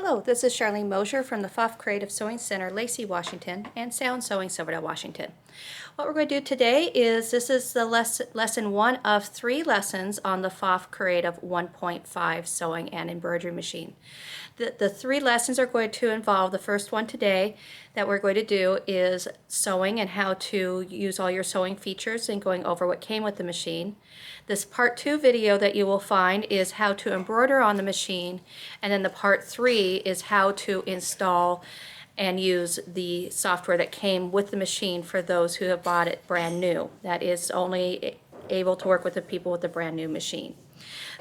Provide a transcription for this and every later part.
Hello, this is Charlene Mosier from the PFAFF Creative Sewing Center, Lacey, Washington, and Sound Sewing, Silverdale, Washington. What we're going to do today is this is the lesson 1 of 3 lessons on the PFAFF Creative 1.5 sewing and embroidery machine. The 3 lessons are going to involve, the first one today that we're going to do is sewing and how to use all your sewing features and going over what came with the machine. This part 2 video that you will find is how to embroider on the machine, and then the part 3 is how to install and use the software that came with the machine for those who have bought it brand new. That is only able to work with the people with the brand new machine.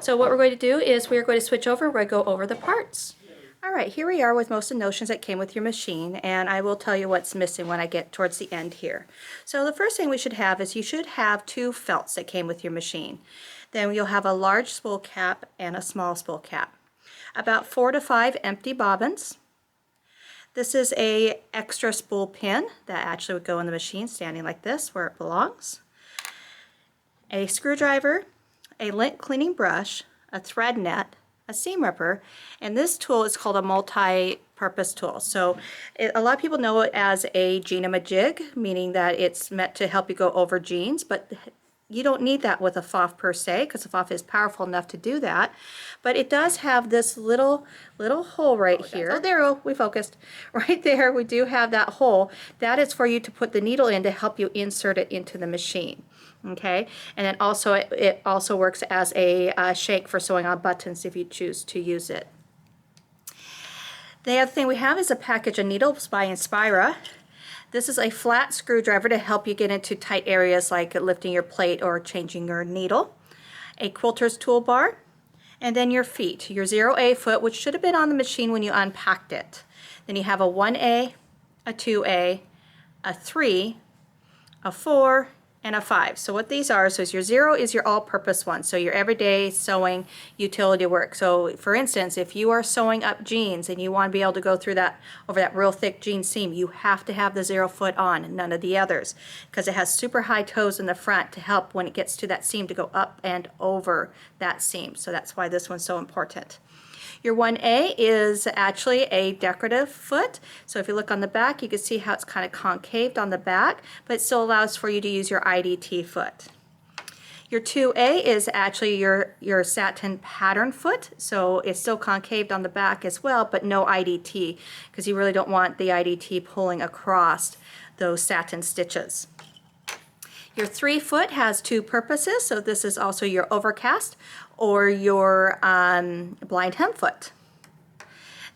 So what we're going to do is we're going to switch over, we're going to go over the parts. Alright, here we are with most of the notions that came with your machine, and I will tell you what's missing when I get towards the end here. So the first thing we should have is you should have 2 felts that came with your machine. Then you'll have a large spool cap and a small spool cap. About 4 to 5 empty bobbins. This is a extra spool pin that actually would go in the machine standing like this where it belongs. A screwdriver, a lint cleaning brush, a thread net, a seam ripper, and this tool is called a multi-purpose tool. So a lot of people know it as a jean-a-majig, meaning that it's meant to help you go over jeans, but you don't need that with a PFAFF per se, because the PFAFF is powerful enough to do that. But it does have this little hole right here. Oh, there, we focused. Right there, we do have that hole. That is for you to put the needle in to help you insert it into the machine. Okay, and then also it also works as a shank for sewing on buttons if you choose to use it. The other thing we have is a package of needles by Inspira. This is a flat screwdriver to help you get into tight areas like lifting your plate or changing your needle. A quilter's toolbar, and then your feet. Your 0A foot, which should have been on the machine when you unpacked it. Then you have a 1A, a 2A, a 3, a 4, and a 5. So what these are, so your 0 is your all-purpose one, so your everyday sewing utility work. So for instance, if you are sewing up jeans and you want to be able to go through that, over that real thick jean seam, you have to have the 0 foot on, none of the others, because it has super high toes in the front to help when it gets to that seam to go up and over that seam. So that's why this one's so important. Your 1A is actually a decorative foot. So if you look on the back, you can see how it's kind of concaved on the back, but it still allows for you to use your IDT foot. Your 2A is actually your satin pattern foot. So it's still concaved on the back as well, but no IDT, because you really don't want the IDT pulling across those satin stitches. Your 3 foot has 2 purposes, so this is also your overcast or your blind hem foot.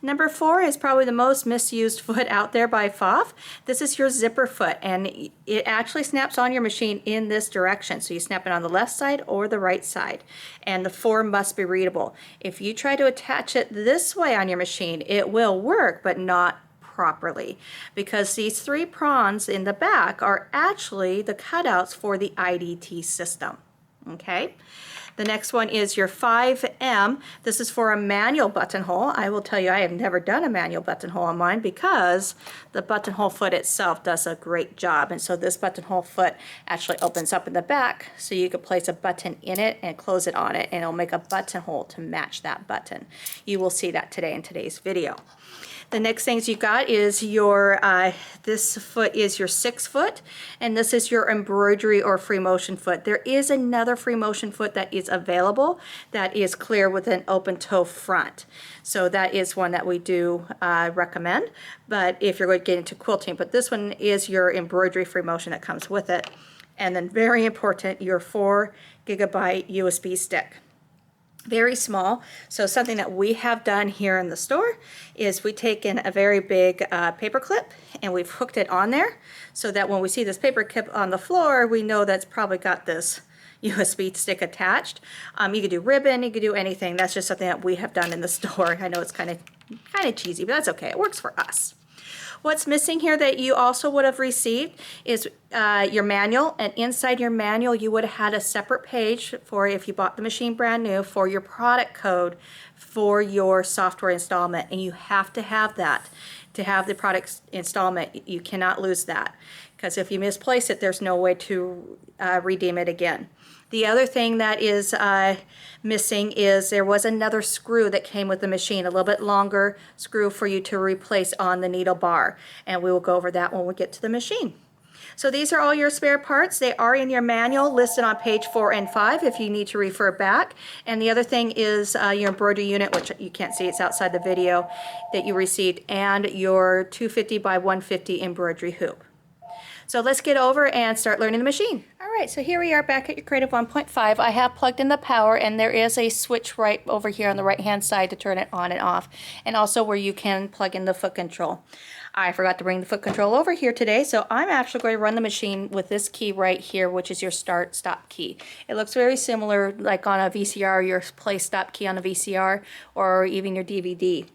Number 4 is probably the most misused foot out there by PFAFF. This is your zipper foot, and it actually snaps on your machine in this direction. So you snap it on the left side or the right side, and the 4 must be readable. If you try to attach it this way on your machine, it will work, but not properly, because these 3 prongs in the back are actually the cutouts for the IDT system. Okay, the next one is your 5M. This is for a manual buttonhole. I will tell you, I have never done a manual buttonhole on mine because the buttonhole foot itself does a great job, and so this buttonhole foot actually opens up in the back so you can place a button in it and close it on it, and it'll make a buttonhole to match that button. You will see that today in today's video. The next things you got is your, this foot is your 6 foot, and this is your embroidery or free motion foot. There is another free motion foot that is available that is clear with an open toe front. So that is one that we do recommend, but if you're going to get into quilting, but this one is your embroidery free motion that comes with it. And then very important, your 4 gigabyte USB stick. Very small. So something that we have done here in the store is we taken a very big paper clip and we've hooked it on there so that when we see this paper clip on the floor, we know that's probably got this USB stick attached. You could do ribbon, you could do anything. That's just something that we have done in the store. I know it's kind of cheesy, but that's okay. It works for us. What's missing here that you also would have received is your manual, and inside your manual you would have had a separate page for, if you bought the machine brand new, for your product code for your software installment, and you have to have that to have the product installment. You cannot lose that, because if you misplace it, there's no way to redeem it again. The other thing that is missing is there was another screw that came with the machine, a little bit longer screw for you to replace on the needle bar, and we will go over that when we get to the machine. So these are all your spare parts. They are in your manual listed on page 4 and 5 if you need to refer back. And the other thing is your embroidery unit, which you can't see, it's outside the video, that you received, and your 250 by 150 embroidery hoop. So let's get over and start learning the machine. All right, so here we are back at your Creative 1.5. I have plugged in the power, and there is a switch right over here on the right hand side to turn it on and off, and also where you can plug in the foot control. I forgot to bring the foot control over here today, so I'm actually going to run the machine with this key right here, which is your start stop key. It looks very similar like on a VCR, your play stop key on a VCR, or even your DVD.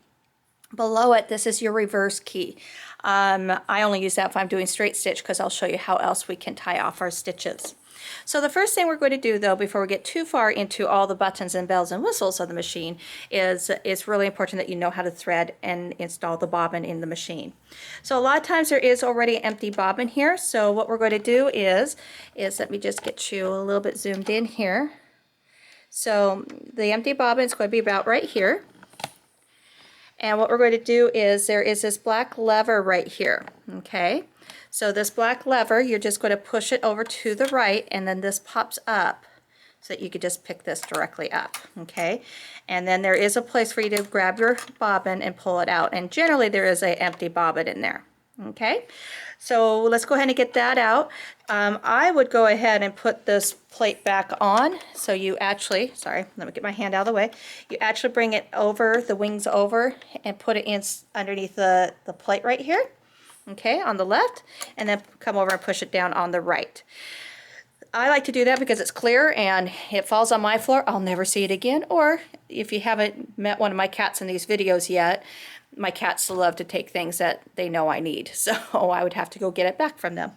Below it, this is your reverse key. I only use that if I'm doing straight stitch because I'll show you how else we can tie off our stitches. So the first thing we're going to do, though, before we get too far into all the buttons and bells and whistles of the machine, is it's really important that you know how to thread and install the bobbin in the machine. So a lot of times there is already an empty bobbin here. So what we're going to do is let me just get you a little bit zoomed in here. So the empty bobbin is going to be about right here. And what we're going to do is there is this black lever right here, okay? So this black lever, you're just going to push it over to the right, and then this pops up so that you could just pick this directly up, okay? And then there is a place for you to grab your bobbin and pull it out, and generally there is an empty bobbin in there, okay? So let's go ahead and get that out. I would go ahead and put this plate back on. So you actually, sorry, let me get my hand out of the way. You actually bring it over, the wings over, and put it in underneath the plate right here, okay, on the left, and then come over and push it down on the right. I like to do that because it's clear and it falls on my floor, I'll never see it again. Or if you haven't met one of my cats in these videos yet, my cats love to take things that they know I need, so I would have to go get it back from them.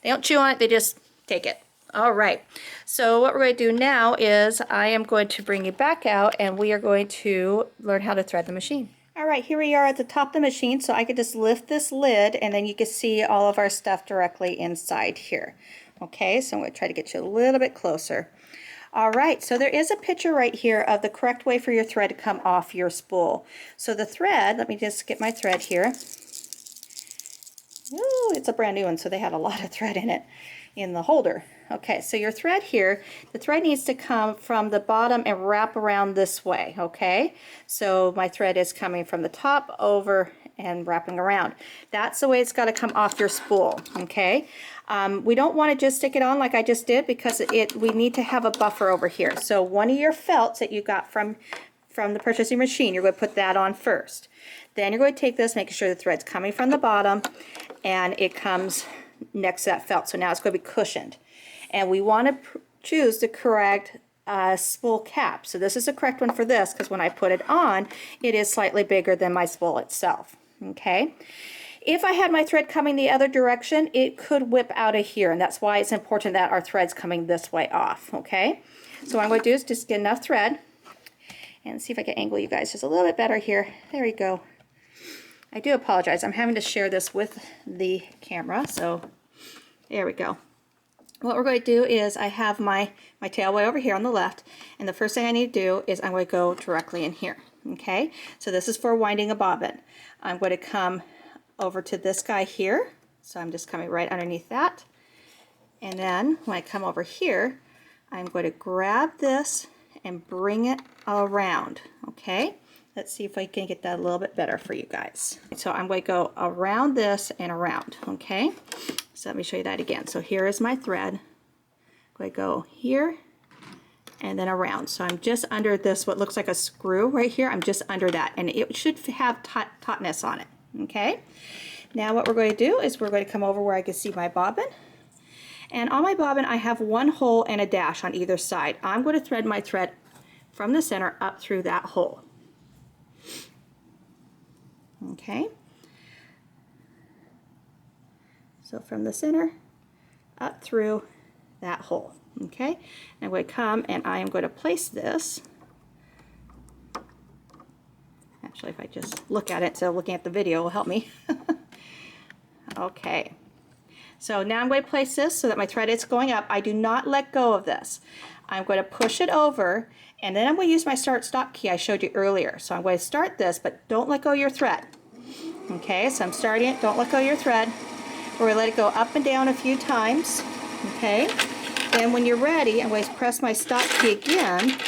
They don't chew on it, they just take it. All right, so what we're going to do now is I am going to bring you back out and we are going to learn how to thread the machine. All right, here we are at the top of the machine, so I could just lift this lid and then you can see all of our stuff directly inside here. Okay, so I'm going to try to get you a little bit closer. All right, so there is a picture right here of the correct way for your thread to come off your spool. So the thread, let me just get my thread here. Ooh, it's a brand new one, so they had a lot of thread in it in the holder. Okay, so your thread here, the thread needs to come from the bottom and wrap around this way, okay? So my thread is coming from the top over and wrapping around. That's the way it's got to come off your spool, okay? We don't want to just stick it on like I just did because we need to have a buffer over here. So one of your felts that you got from the purchasing machine, you're going to put that on first. Then you're going to take this, making sure the thread's coming from the bottom and it comes next to that felt. So now it's going to be cushioned. And we want to choose the correct spool cap. So this is the correct one for this because when I put it on, it is slightly bigger than my spool itself. Okay. If I had my thread coming the other direction, it could whip out of here, and that's why it's important that our thread's coming this way off, okay? So what I'm going to do is just get enough thread, and see if I can angle you guys just a little bit better here. There we go. I do apologize. I'm having to share this with the camera, so there we go. What we're going to do is I have my tail way over here on the left, and the first thing I need to do is I'm going to go directly in here, okay? So this is for winding a bobbin. I'm going to come over to this guy here, so I'm just coming right underneath that, and then when I come over here I'm going to grab this and bring it around, okay? Let's see if I can get that a little bit better for you guys. So I'm going to go around this and around, okay? So let me show you that again. So here is my thread. I'm going to go here and then around. So I'm just under this, what looks like a screw right here. I'm just under that, and it should have tautness on it. Okay, now what we're going to do is we're going to come over where I can see my bobbin, and on my bobbin I have one hole and a dash on either side. I'm going to thread my thread from the center up through that hole. Okay, so from the center up through that hole. Okay, and I'm going to come and I am going to place this. Actually, if I just look at it, so looking at the video will help me. Okay, So now I'm going to place this so that my thread is going up. I do not let go of this. I'm going to push it over, and then I'm going to use my start-stop key I showed you earlier. So I'm going to start this, but don't let go of your thread. Okay, so I'm starting it, don't let go of your thread. We're going to let it go up and down a few times. Okay, then when you're ready, I'm going to press my stop key again,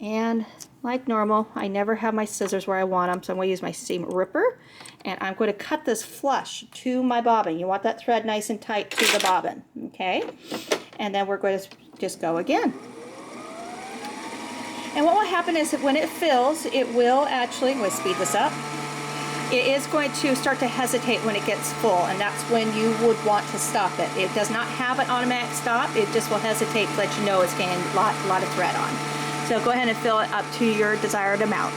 and like normal, I never have my scissors where I want them, so I'm going to use my seam ripper, and I'm going to cut this flush to my bobbin. You want that thread nice and tight to the bobbin, okay? And then we're going to just go again. And what will happen is that when it fills, it will actually, I'm going to speed this up, it is going to start to hesitate when it gets full, and that's when you would want to stop it. It does not have an automatic stop, it just will hesitate to let you know it's getting a lot of thread on. So go ahead and fill it up to your desired amount.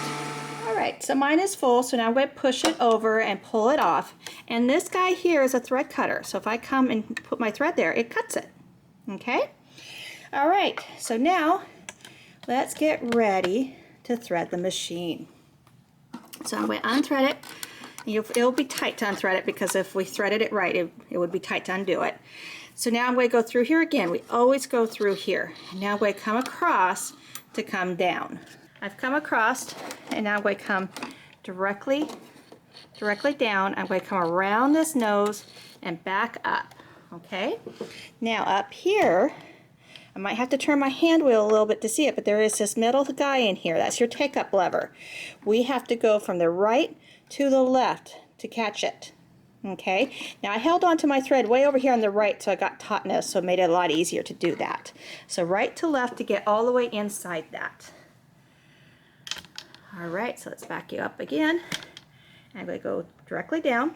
Alright, so mine is full, so now I'm going to push it over and pull it off. And this guy here is a thread cutter, so if I come and put my thread there, it cuts it. Okay? Alright, so now let's get ready to thread the machine. So I'm going to unthread it. It'll be tight to unthread it because if we threaded it right, it would be tight to undo it. So now I'm going to go through here again. We always go through here. Now I'm going to come across to come down. I've come across, and now I'm going to come directly down. I'm going to come around this nose and back up. Okay? Now up here, I might have to turn my hand wheel a little bit to see it, but there is this metal guy in here. That's your take-up lever. We have to go from the right to the left to catch it. Okay, now I held on to my thread way over here on the right, so I got tautness, so it made it a lot easier to do that. So right to left to get all the way inside that. Alright, so let's back you up again. I'm going to go directly down,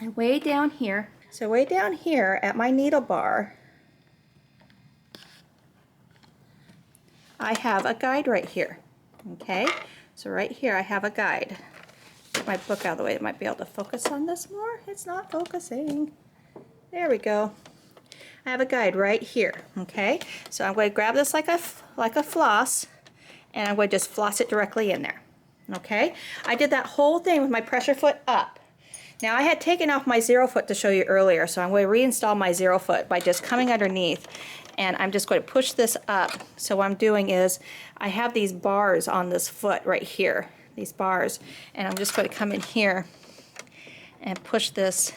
and way down here. So way down here at my needle bar, I have a guide right here. Okay, so right here I have a guide. Get my book out of the way. It might be able to focus on this more. It's not focusing. There we go. I have a guide right here. Okay, so I'm going to grab this like a floss, and I'm going to just floss it directly in there. Okay, I did that whole thing with my pressure foot up. Now I had taken off my 0 foot to show you earlier, so I'm going to reinstall my 0 foot by just coming underneath, and I'm just going to push this up. So what I'm doing is I have these bars on this foot right here, these bars, and I'm just going to come in here and push this.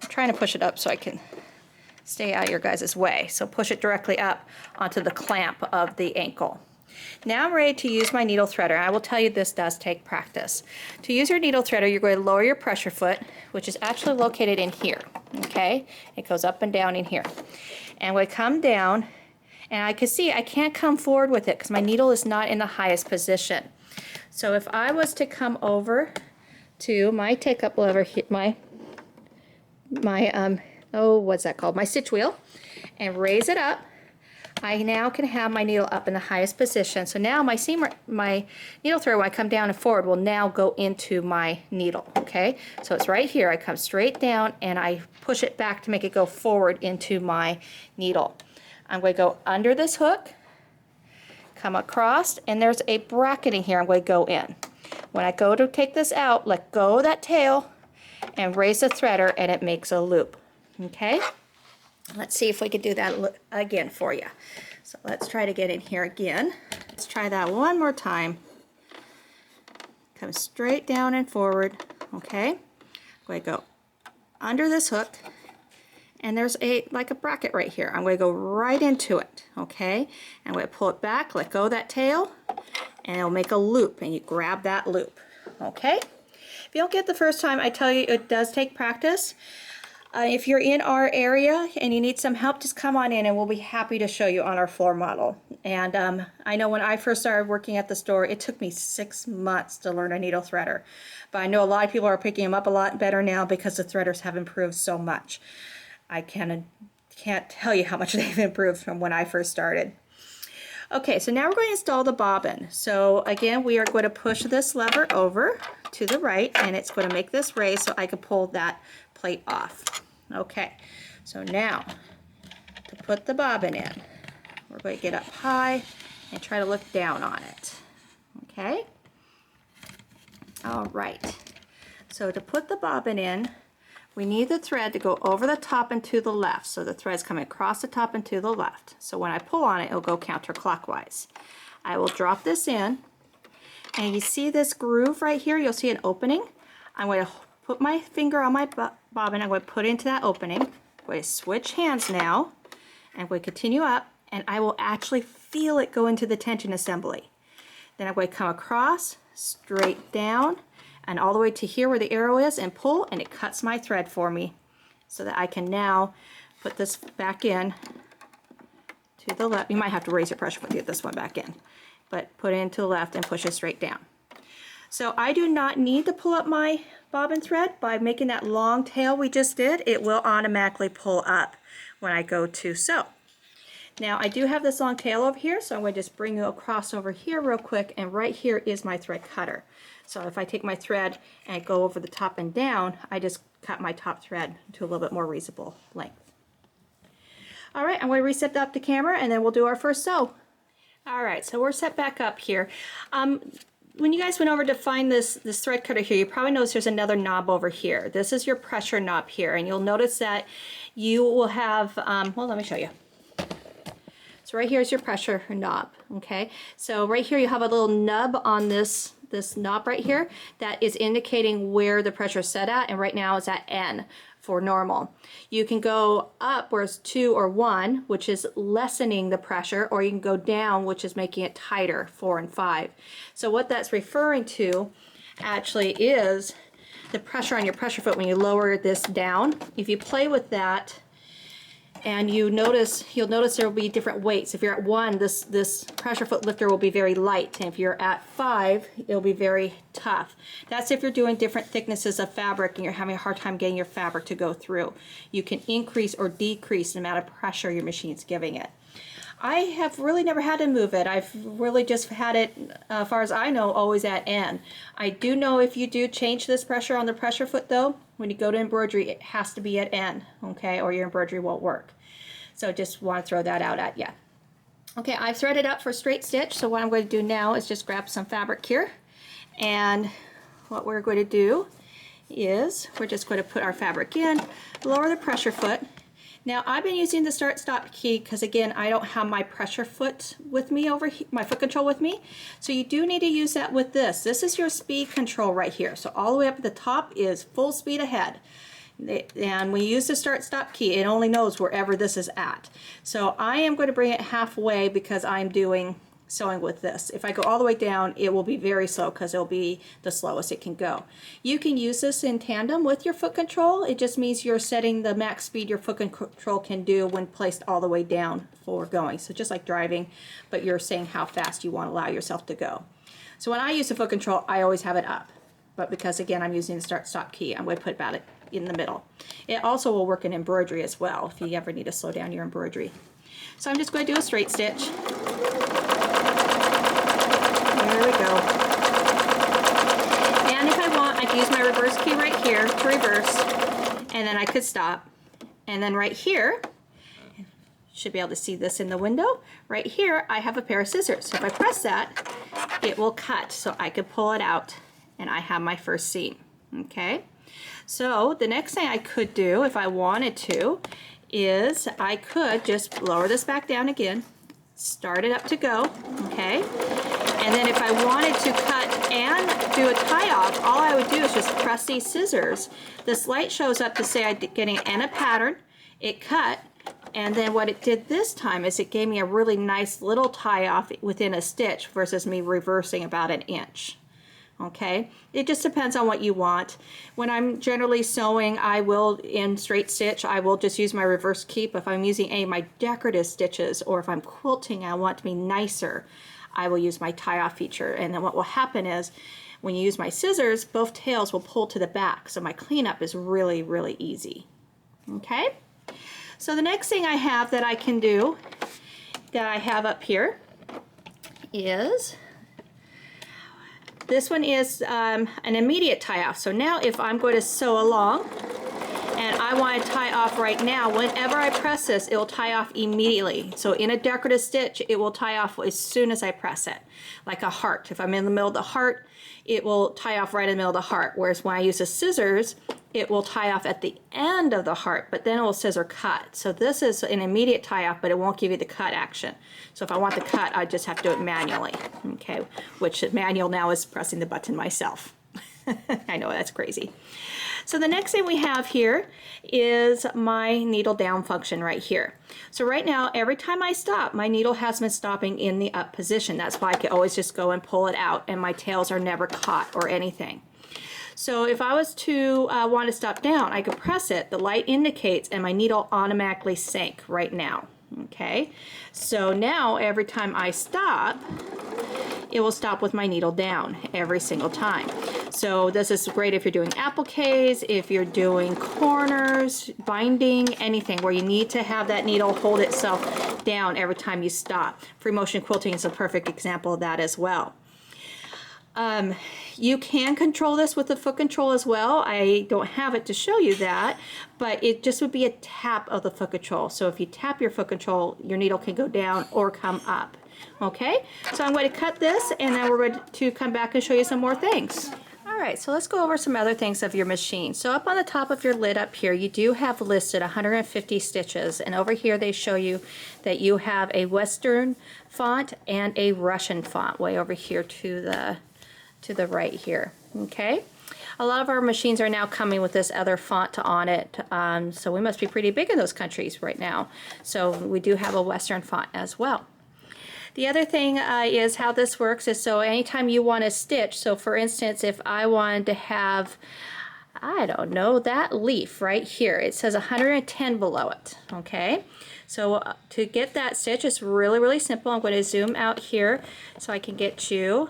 I'm trying to push it up so I can stay out of your guys' way. So push it directly up onto the clamp of the ankle. Now I'm ready to use my needle threader. I will tell you this does take practice. To use your needle threader, you're going to lower your pressure foot, which is actually located in here. Okay, it goes up and down in here. And we come down, and I can see I can't come forward with it because my needle is not in the highest position. So if I was to come over to my take-up lever, my what's that called? My stitch wheel, and raise it up, I now can have my needle up in the highest position. So now my needle thread, when I come down and forward, will now go into my needle. Okay, so it's right here. I come straight down and I push it back to make it go forward into my needle. I'm going to go under this hook, come across, and there's a bracketing here. I'm going to go in. When I go to take this out, let go of that tail and raise the threader, and it makes a loop. Okay, let's see if we can do that again for you. So let's try to get in here again. Let's try that one more time. Come straight down and forward. Okay, I'm going to go under this hook, and there's like a bracket right here. I'm going to go right into it. Okay, I'm going to pull it back, let go of that tail, and it'll make a loop, and you grab that loop. Okay, if you don't get it the first time, I tell you it does take practice. If you're in our area and you need some help, just come on in and we'll be happy to show you on our floor model. And I know when I first started working at the store, it took me 6 months to learn a needle threader. But I know a lot of people are picking them up a lot better now because the threaders have improved so much. I can't tell you how much they've improved from when I first started. Okay, so now we're going to install the bobbin. So again, we are going to push this lever over to the right, and it's going to make this raise so I can pull that plate off. Okay, so now to put the bobbin in, we're going to get up high and try to look down on it. Okay, all right, so to put the bobbin in, we need the thread to go over the top and to the left. So the thread's coming across the top and to the left. So when I pull on it, it'll go counterclockwise. I will drop this in, and you see this groove right here? You'll see an opening. I'm going to put my finger on my bobbin. I'm going to put it into that opening. I'm going to switch hands now, and I'm going to continue up, and I will actually feel it go into the tension assembly. Then I'm going to come across, straight down, and all the way to here where the arrow is, and pull, and it cuts my thread for me so that I can now put this back in to the left. You might have to raise your pressure foot to get this one back in, but put it into the left and push it straight down. So I do not need to pull up my bobbin thread. By making that long tail we just did, it will automatically pull up when I go to sew. Now I do have this long tail over here, so I'm going to just bring you across over here real quick, and right here is my thread cutter. So if I take my thread and go over the top and down, I just cut my top thread to a little bit more reasonable length. All right, I'm going to reset up the camera, and then we'll do our first sew. All right, so we're set back up here. When you guys went over to find this thread cutter here, you probably noticed there's another knob over here. This is your pressure knob here, and you'll notice that you will have, well, let me show you. So right here is your pressure knob, okay? So right here you have a little nub on this knob right here that is indicating where the pressure is set at, and right now it's at N for normal. You can go up where it's 2 or 1, which is lessening the pressure, or you can go down, which is making it tighter, 4 and 5. So what that's referring to actually is the pressure on your pressure foot when you lower this down. If you play with that, and you'll notice there will be different weights. If you're at 1, this pressure foot lifter will be very light, and if you're at 5, it'll be very tough. That's if you're doing different thicknesses of fabric and you're having a hard time getting your fabric to go through. You can increase or decrease the amount of pressure your machine's giving it. I have really never had to move it. I've really just had it, as far as I know, always at N. I do know if you do change this pressure on the pressure foot though, when you go to embroidery, it has to be at N, okay, or your embroidery won't work. So just want to throw that out at you. Okay, I've threaded up for straight stitch, so what I'm going to do now is just grab some fabric here, and what we're going to do is we're just going to put our fabric in, lower the pressure foot. Now I've been using the start stop key because again I don't have my pressure foot with me over here, my foot control with me. So you do need to use that with this. This is your speed control right here. So all the way up at the top is full speed ahead. And when you use the start stop key, it only knows wherever this is at. So I am going to bring it halfway because I'm doing sewing with this. If I go all the way down, it will be very slow because it'll be the slowest it can go. You can use this in tandem with your foot control. It just means you're setting the max speed your foot control can do when placed all the way down for going. So just like driving, but you're saying how fast you want to allow yourself to go. So when I use the foot control, I always have it up. But because again I'm using the start stop key, I'm going to put about it in the middle. It also will work in embroidery as well if you ever need to slow down your embroidery. So I'm just going to do a straight stitch. There we go. And if I want, I can use my reverse key right here to reverse, and then I could stop. And then right here, you should be able to see this in the window, right here I have a pair of scissors. So if I press that, it will cut, so I could pull it out, and I have my first seam. Okay, so the next thing I could do if I wanted to is I could just lower this back down again, start it up to go, okay? And then if I wanted to cut and do a tie off, all I would do is just press these scissors. This light shows up to say I'm getting and a pattern, it cut, and then what it did this time is it gave me a really nice little tie off within a stitch versus me reversing about an inch. Okay, it just depends on what you want. When I'm generally sewing, I will, in straight stitch, I will just use my reverse keep. If I'm using any of my decorative stitches, or if I'm quilting, I want it to be nicer, I will use my tie off feature. And then what will happen is, when you use my scissors, both tails will pull to the back, so my cleanup is really, really easy. Okay, so the next thing I have that I can do, that I have up here, is this one is an immediate tie off. So now if I'm going to sew along and I want to tie off right now, whenever I press this, it will tie off immediately. So in a decorative stitch, it will tie off as soon as I press it, like a heart. If I'm in the middle of the heart, it will tie off right in the middle of the heart. Whereas when I use the scissors, it will tie off at the end of the heart, but then it will scissor cut. So this is an immediate tie off, but it won't give you the cut action. So if I want the cut, I just have to do it manually, okay? Which manual now is pressing the button myself. I know, that's crazy. So the next thing we have here is my needle down function right here. So right now, every time I stop, my needle has been stopping in the up position. That's why I can always just go and pull it out, and my tails are never caught or anything. So if I was to want to stop down, I could press it, the light indicates, and my needle automatically sank right now. Okay, so now every time I stop, it will stop with my needle down every single time. So this is great if you're doing appliques, if you're doing corners, binding, anything where you need to have that needle hold itself down every time you stop. Free motion quilting is a perfect example of that as well. You can control this with the foot control as well. I don't have it to show you that, but it just would be a tap of the foot control. So if you tap your foot control, your needle can go down or come up. Okay, so I'm going to cut this, and then we're going to come back and show you some more things. All right, so let's go over some other things of your machine. So up on the top of your lid up here, you do have listed 150 stitches, and over here they show you that you have a Western font and a Russian font way over here to the right here. Okay, a lot of our machines are now coming with this other font on it, so we must be pretty big in those countries right now. So we do have a Western font as well. The other thing is how this works is, so anytime you want to stitch, so for instance, if I wanted to have, I don't know, that leaf right here, it says 110 below it, okay? So to get that stitch, it's really, really simple. I'm going to zoom out here so I can get you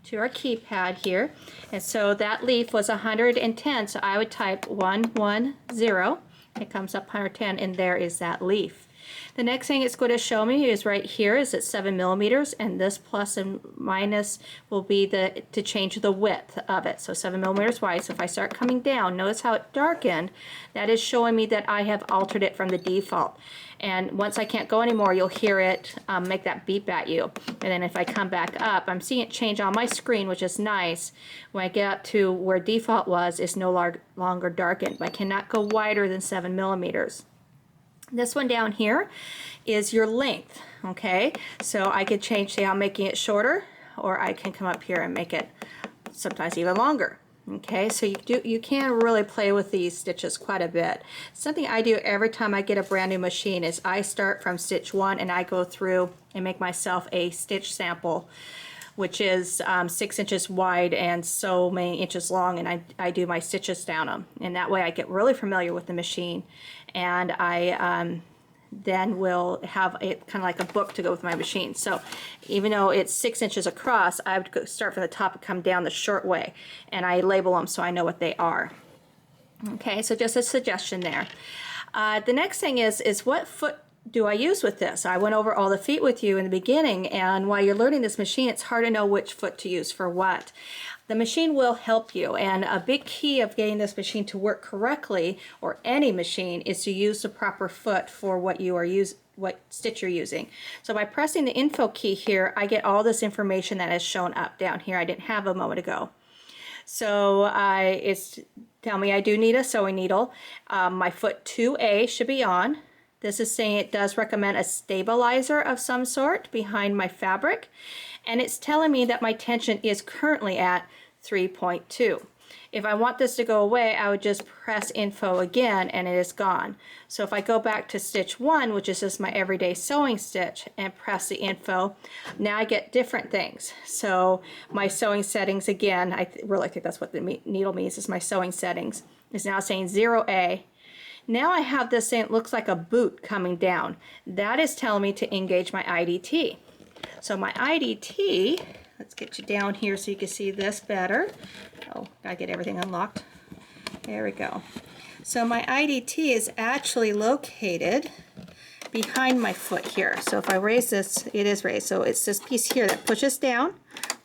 to our keypad here. And so that leaf was 110, so I would type 110. It comes up 110, and there is that leaf. The next thing it's going to show me is right here is at 7 millimeters, and this plus and minus will be to change the width of it. So 7 millimeters wide. So if I start coming down, notice how it darkened. That is showing me that I have altered it from the default. And once I can't go anymore, you'll hear it make that beep at you. And then if I come back up, I'm seeing it change on my screen, which is nice. When I get up to where default was, it's no longer darkened. But I cannot go wider than 7 millimeters. This one down here is your length, okay? So I could change, say I'm making it shorter, or I can come up here and make it sometimes even longer. Okay, so you can really play with these stitches quite a bit. Something I do every time I get a brand new machine is I start from stitch 1 and I go through and make myself a stitch sample, which is 6 inches wide and so many inches long, and I do my stitches down them. And that way I get really familiar with the machine, and I then will have it kind of like a book to go with my machine. So even though it's 6 inches across, I would go start from the top and come down the short way, and I label them so I know what they are. Okay, so just a suggestion there. The next thing is what foot do I use with this? I went over all the feet with you in the beginning, and while you're learning this machine, it's hard to know which foot to use for what. The machine will help you, and a big key of getting this machine to work correctly, or any machine, is to use the proper foot for what you are what stitch you're using. So by pressing the info key here, I get all this information that is shown up down here I didn't have a moment ago. So it's tell me I do need a sewing needle. My foot 2A should be on. This is saying it does recommend a stabilizer of some sort behind my fabric, and it's telling me that my tension is currently at 3.2. If I want this to go away, I would just press info again and it is gone. So if I go back to stitch 1, which is just my everyday sewing stitch, and press the info, now I get different things. So my sewing settings, again, I really think that's what the needle means, is my sewing settings, is now saying 0A. Now I have this thing, it looks like a boot coming down. That is telling me to engage my IDT. So my IDT, let's get you down here so you can see this better. Oh, gotta get everything unlocked. There we go. So my IDT is actually located behind my foot here. So if I raise this, it is raised. So it's this piece here that pushes down,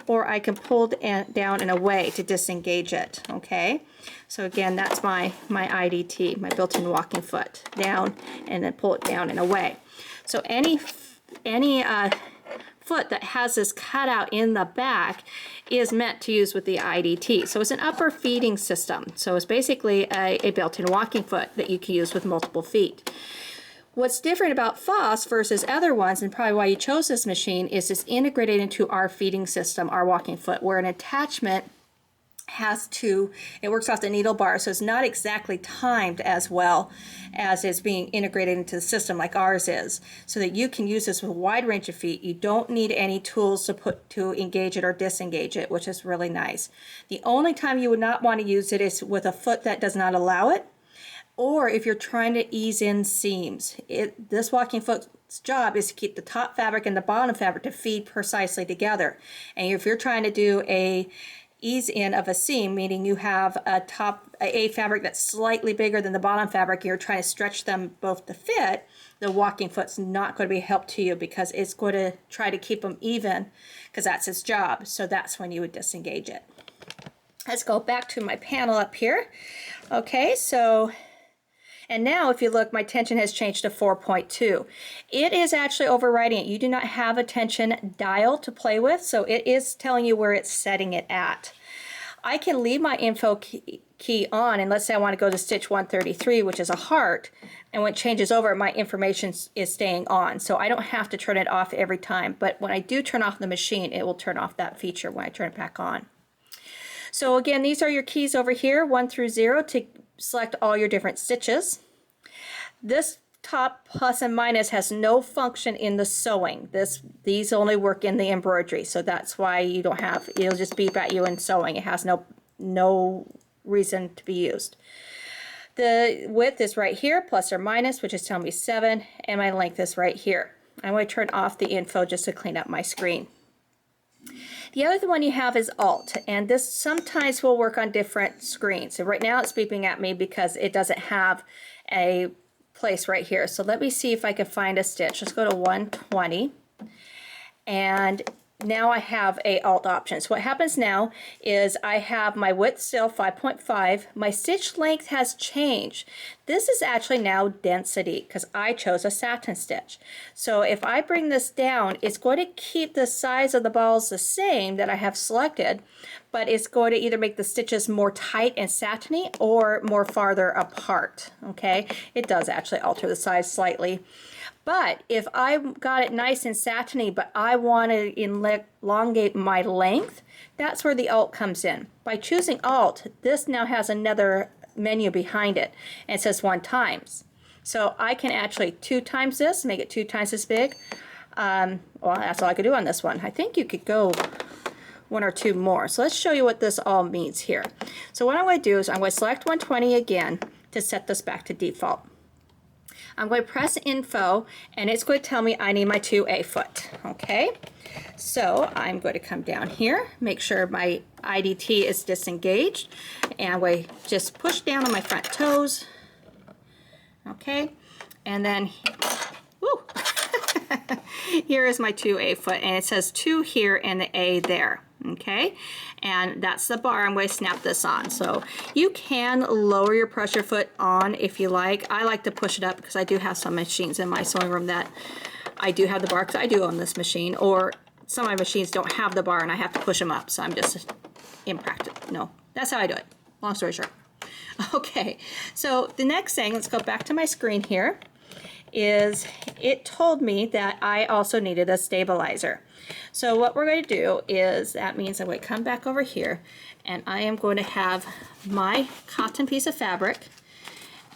or I can pull down in a way to disengage it, okay? So again, that's my IDT, my built-in walking foot, down, and then pull it down in a way. So any foot foot that has this cutout in the back is meant to use with the IDT. So it's an upper feeding system. So it's basically a built-in walking foot that you can use with multiple feet. What's different about PFAFF versus other ones, and probably why you chose this machine, is it's integrated into our feeding system, our walking foot, where an attachment it works off the needle bar, so it's not exactly timed as well as it's being integrated into the system like ours is, so that you can use this with a wide range of feet. You don't need any tools to engage it or disengage it, which is really nice. The only time you would not want to use it is with a foot that does not allow it, or if you're trying to ease in seams. This walking foot's job is to keep the top fabric and the bottom fabric to feed precisely together. And if you're trying to do a ease in of a seam, meaning you have a fabric that's slightly bigger than the bottom fabric, and you're trying to stretch them both to fit, the walking foot's not going to be a help to you, because it's going to try to keep them even, because that's its job. So that's when you would disengage it. Let's go back to my panel up here. Okay, so, and now if you look, my tension has changed to 4.2. It is actually overriding it. You do not have a tension dial to play with, so it is telling you where it's setting it at. I can leave my info key on, and let's say I want to go to stitch 133, which is a heart, and when it changes over, my information is staying on, so I don't have to turn it off every time. But when I do turn off the machine, it will turn off that feature when I turn it back on. So again, these are your keys over here, 1 through 0, to select all your different stitches. This top plus and minus has no function in the sewing. These only work in the embroidery, so that's why you don't have, it'll just beep at you in sewing. It has no reason to be used. The width is right here, plus or minus, which is telling me 7, and my length is right here. I'm going to turn off the info just to clean up my screen. The other one you have is Alt, and this sometimes will work on different screens. So right now it's beeping at me because it doesn't have a place right here. So let me see if I can find a stitch. Let's go to 120, and now I have a Alt option. So what happens now is I have my width still 5.5. My stitch length has changed. This is actually now density because I chose a satin stitch. So if I bring this down, it's going to keep the size of the balls the same that I have selected, but it's going to either make the stitches more tight and satiny or more farther apart. Okay, it does actually alter the size slightly. But if I got it nice and satiny, but I want to elongate my length, that's where the Alt comes in. By choosing Alt, this now has another menu behind it, and it says 1 times. So I can actually 2 times this, make it 2 times as big. Well, that's all I could do on this one. I think you could go 1 or 2 more. So let's show you what this all means here. So what I'm going to do is I'm going to select 120 again to set this back to default. I'm going to press info, and it's going to tell me I need my 2A foot. Okay, so I'm going to come down here, make sure my IDT is disengaged, and I'm going to just push down on my front toes. Okay, and then, woo, here is my 2A foot, and it says 2 here and the A there. Okay, and that's the bar I'm going to snap this on. So you can lower your pressure foot on if you like. I like to push it up because I do have some machines in my sewing room that I do have the bar, because I do own this machine, or some of my machines don't have the bar and I have to push them up, so I'm just impractical. No, that's how I do it, long story short. Okay, so the next thing, let's go back to my screen here, is it told me that I also needed a stabilizer. So what we're going to do is, that means I'm going to come back over here, and I am going to have my cotton piece of fabric,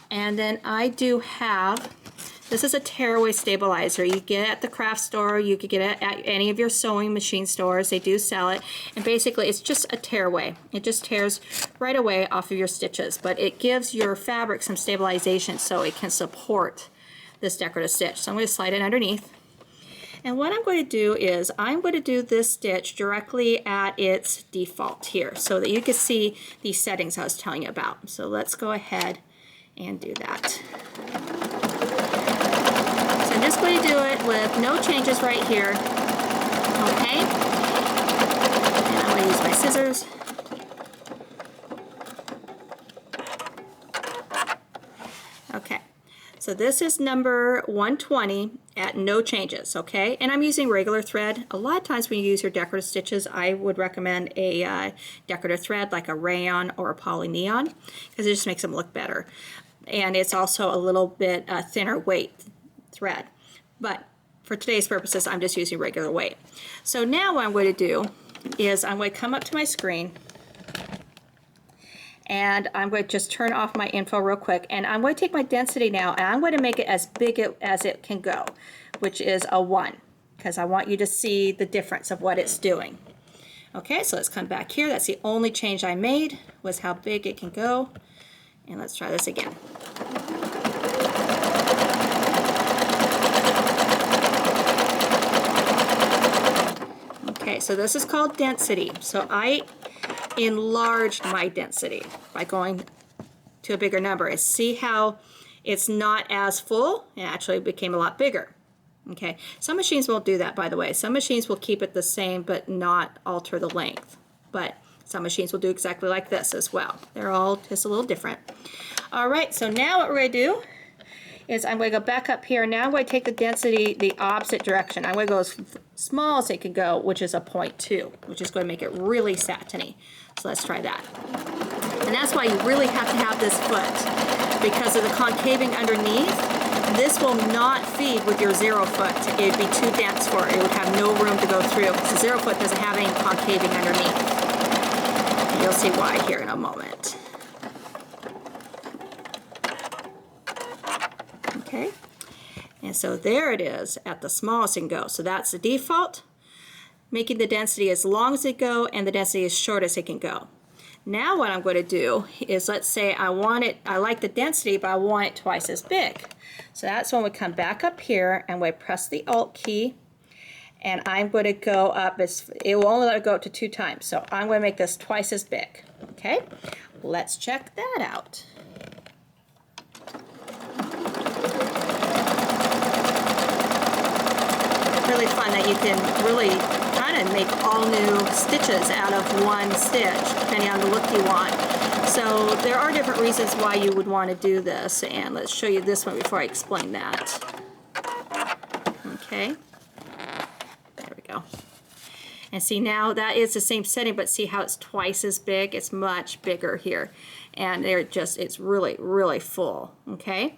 and then I do have, this is a tearaway stabilizer. You get it at the craft store, you could get it at any of your sewing machine stores, they do sell it, and basically it's just a tearaway. It just tears right away off of your stitches, but it gives your fabric some stabilization so it can support this decorative stitch. So I'm going to slide it underneath. And what I'm going to do is I'm going to do this stitch directly at its default here so that you can see these settings I was telling you about. So let's go ahead and do that. So I'm just going to do it with no changes right here. Okay. And I'm going to use my scissors. Okay. So this is number 120 at no changes, okay? And I'm using regular thread. A lot of times when you use your decorative stitches, I would recommend a decorative thread like a rayon or a poly neon, because it just makes them look better. And it's also a little bit thinner weight thread. But for today's purposes, I'm just using regular weight. So now what I'm going to do is I'm going to come up to my screen, and I'm going to just turn off my info real quick, and I'm going to take my density now, and I'm going to make it as big as it can go, which is a 1, because I want you to see the difference of what it's doing. Okay, so let's come back here. That's the only change I made, was how big it can go. And let's try this again. Okay, so this is called density. So I enlarged my density by going to a bigger number. And see how it's not as full? It actually became a lot bigger. Okay, some machines won't do that, by the way. Some machines will keep it the same but not alter the length. But some machines will do exactly like this as well. They're all just a little different. All right, so now what we're going to do is I'm going to go back up here. Now I'm going to take the density the opposite direction. I'm going to go as small as it can go, which is a 0.2, which is going to make it really satiny. So let's try that. And that's why you really have to have this foot, because of the concaving underneath. This will not feed with your 0 foot. It would be too dense for it. It would have no room to go through, because the 0 foot doesn't have any concaving underneath. And you'll see why here in a moment. Okay, and so there it is at the smallest it can go. So that's the default, making the density as long as it go and the density as short as it can go. Now what I'm going to do is, let's say I like the density, but I want it twice as big. So that's when we come back up here and we press the Alt key, and I'm going to go up, it will only let it go up to 2 times. So I'm going to make this twice as big. Okay, let's check that out. Really fun that you can really kind of make all new stitches out of one stitch, depending on the look you want. So there are different reasons why you would want to do this, and let's show you this one before I explain that. Okay, there we go. And see, now that is the same setting, but see how it's twice as big? It's much bigger here, and it's really, really full. Okay.